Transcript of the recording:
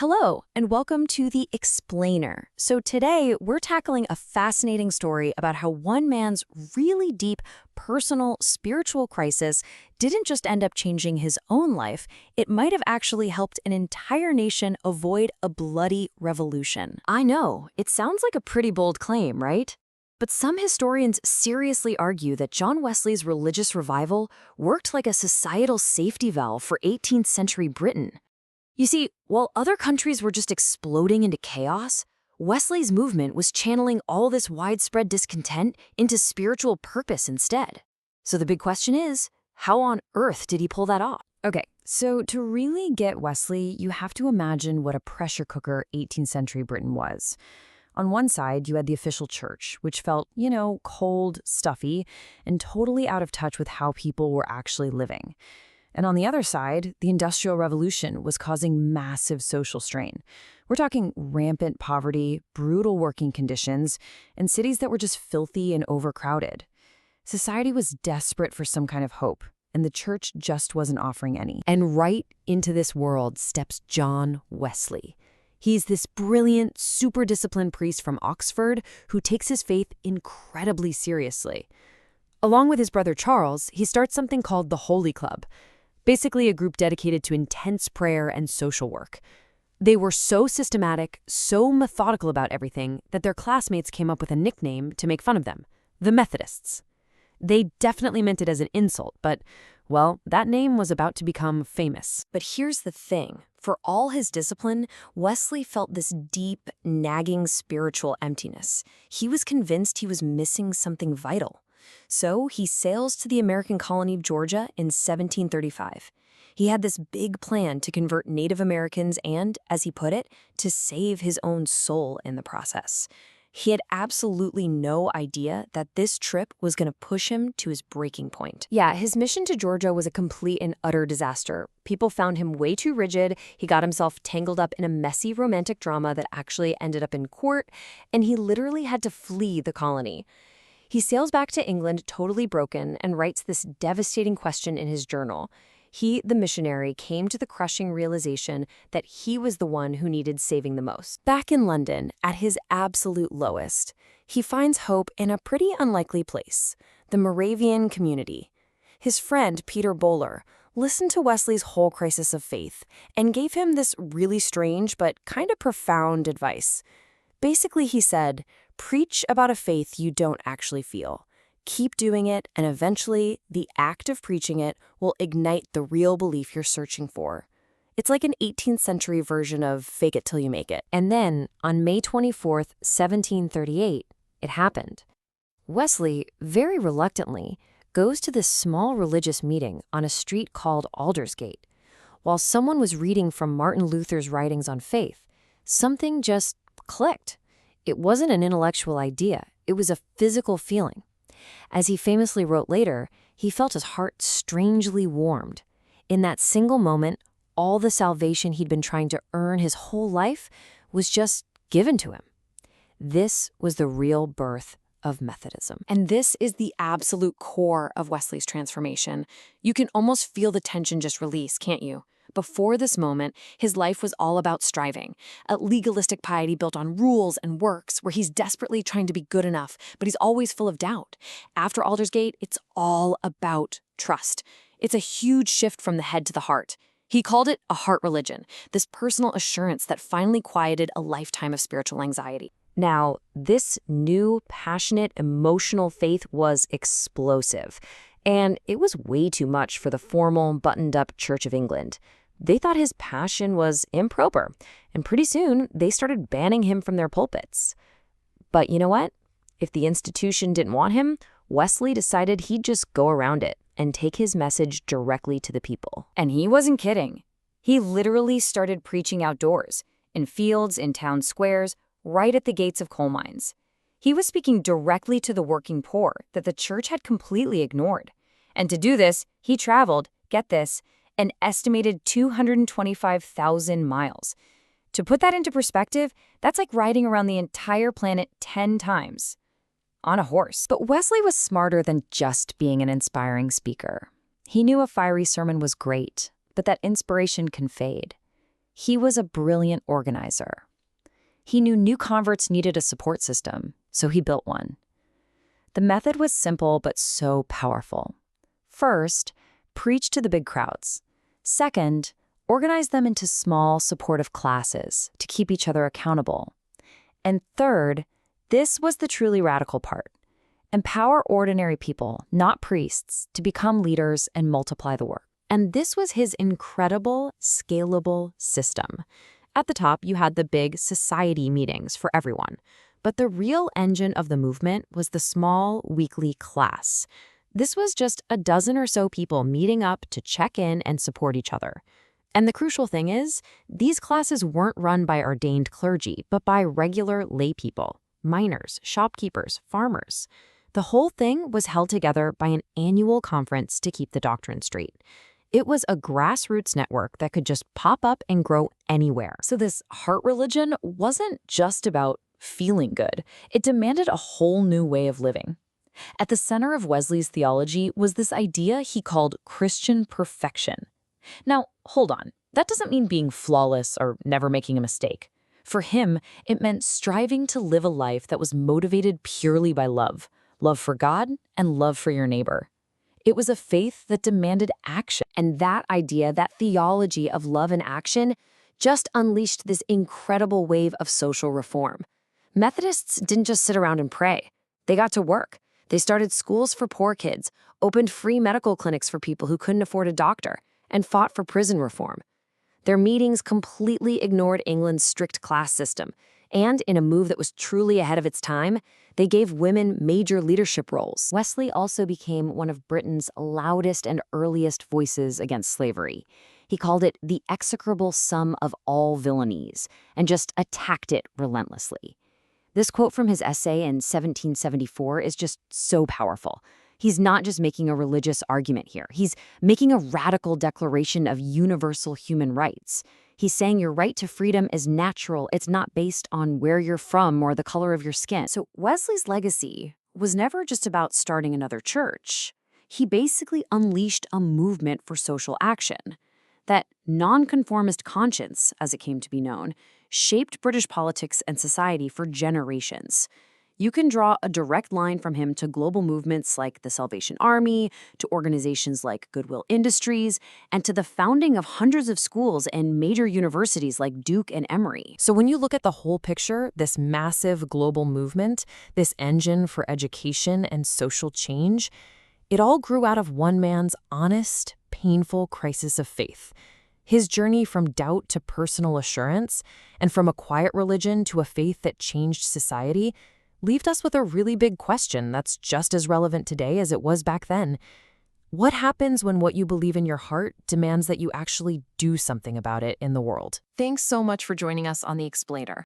Hello, and welcome to The Explainer. So today, we're tackling a fascinating story about how one man's really deep, personal, spiritual crisis didn't just end up changing his own life, it might have actually helped an entire nation avoid a bloody revolution. I know, it sounds like a pretty bold claim, right? But some historians seriously argue that John Wesley's religious revival worked like a societal safety valve for 18th century Britain. You see, while other countries were just exploding into chaos, Wesley's movement was channeling all this widespread discontent into spiritual purpose instead. So the big question is, how on earth did he pull that off? Okay, so to really get Wesley, you have to imagine what a pressure cooker 18th century Britain was. On one side, you had the official church, which felt, cold, stuffy, and totally out of touch with how people were actually living. And on the other side, the Industrial Revolution was causing massive social strain. We're talking rampant poverty, brutal working conditions, and cities that were just filthy and overcrowded. Society was desperate for some kind of hope, and the church just wasn't offering any. And right into this world steps John Wesley. He's this brilliant, super disciplined priest from Oxford who takes his faith incredibly seriously. Along with his brother Charles, he starts something called the Holy Club, basically a group dedicated to intense prayer and social work. They were so systematic, so methodical about everything, that their classmates came up with a nickname to make fun of them, the Methodists. They definitely meant it as an insult, but, well, that name was about to become famous. But here's the thing. For all his discipline, Wesley felt this deep, nagging spiritual emptiness. He was convinced he was missing something vital. So he sails to the American colony of Georgia in 1735. He had this big plan to convert Native Americans and, as he put it, to save his own soul in the process. He had absolutely no idea that this trip was going to push him to his breaking point. Yeah, his mission to Georgia was a complete and utter disaster. People found him way too rigid, he got himself tangled up in a messy romantic drama that actually ended up in court, and he literally had to flee the colony. He sails back to England totally broken and writes this devastating question in his journal. He, the missionary, came to the crushing realization that he was the one who needed saving the most. Back in London, at his absolute lowest, he finds hope in a pretty unlikely place, the Moravian community. His friend, Peter Bowler, listened to Wesley's whole crisis of faith and gave him this really strange but kind of profound advice. Basically, he said, preach about a faith you don't actually feel. Keep doing it, and eventually, the act of preaching it will ignite the real belief you're searching for. It's like an 18th century version of fake it till you make it. And then, on May 24th, 1738, it happened. Wesley, very reluctantly, goes to this small religious meeting on a street called Aldersgate. While someone was reading from Martin Luther's writings on faith, something just clicked. It wasn't an intellectual idea, it was a physical feeling. As he famously wrote later, he felt his heart strangely warmed. In that single moment, all the salvation he'd been trying to earn his whole life was just given to him. This was the real birth of Methodism. And this is the absolute core of Wesley's transformation. You can almost feel the tension just release, can't you? Before this moment, his life was all about striving, a legalistic piety built on rules and works where he's desperately trying to be good enough, but he's always full of doubt. After Aldersgate, it's all about trust. It's a huge shift from the head to the heart. He called it a heart religion, this personal assurance that finally quieted a lifetime of spiritual anxiety. Now, this new, passionate, emotional faith was explosive, and it was way too much for the formal, buttoned-up Church of England. They thought his passion was improper, and pretty soon they started banning him from their pulpits. But you know what? If the institution didn't want him, Wesley decided he'd just go around it and take his message directly to the people. And he wasn't kidding. He literally started preaching outdoors, in fields, in town squares, right at the gates of coal mines. He was speaking directly to the working poor that the church had completely ignored. And to do this, he traveled, get this, an estimated 225,000 miles. To put that into perspective, that's like riding around the entire planet 10 times on a horse. But Wesley was smarter than just being an inspiring speaker. He knew a fiery sermon was great, but that inspiration can fade. He was a brilliant organizer. He knew new converts needed a support system, so he built one. The method was simple but so powerful. First, preach to the big crowds. Second, organize them into small, supportive classes to keep each other accountable. And third, this was the truly radical part. Empower ordinary people, not priests, to become leaders and multiply the work. And this was his incredible, scalable system. At the top, you had the big society meetings for everyone. But the real engine of the movement was the small, weekly class. This was just a dozen or so people meeting up to check in and support each other. And the crucial thing is, these classes weren't run by ordained clergy, but by regular lay people, miners, shopkeepers, farmers. The whole thing was held together by an annual conference to keep the doctrine straight. It was a grassroots network that could just pop up and grow anywhere. So this heart religion wasn't just about feeling good. It demanded a whole new way of living. At the center of Wesley's theology was this idea he called Christian perfection. Now, hold on. That doesn't mean being flawless or never making a mistake. For him, it meant striving to live a life that was motivated purely by love for God and love for your neighbor. It was a faith that demanded action. And that idea, that theology of love and action, just unleashed this incredible wave of social reform. Methodists didn't just sit around and pray. They got to work. They started schools for poor kids, opened free medical clinics for people who couldn't afford a doctor, and fought for prison reform. Their meetings completely ignored England's strict class system, and in a move that was truly ahead of its time, they gave women major leadership roles. Wesley also became one of Britain's loudest and earliest voices against slavery. He called it the execrable sum of all villainies, and just attacked it relentlessly. This quote from his essay in 1774 is just so powerful. He's not just making a religious argument here. He's making a radical declaration of universal human rights. He's saying your right to freedom is natural. It's not based on where you're from or the color of your skin. So Wesley's legacy was never just about starting another church. He basically unleashed a movement for social action. That nonconformist conscience, as it came to be known, shaped British politics and society for generations. You can draw a direct line from him to global movements like the Salvation Army, to organizations like Goodwill Industries, and to the founding of hundreds of schools and major universities like Duke and Emory. So when you look at the whole picture, this massive global movement, this engine for education and social change, it all grew out of one man's honest, painful crisis of faith. His journey from doubt to personal assurance, and from a quiet religion to a faith that changed society, left us with a really big question that's just as relevant today as it was back then. What happens when what you believe in your heart demands that you actually do something about it in the world? Thanks so much for joining us on The Explainer.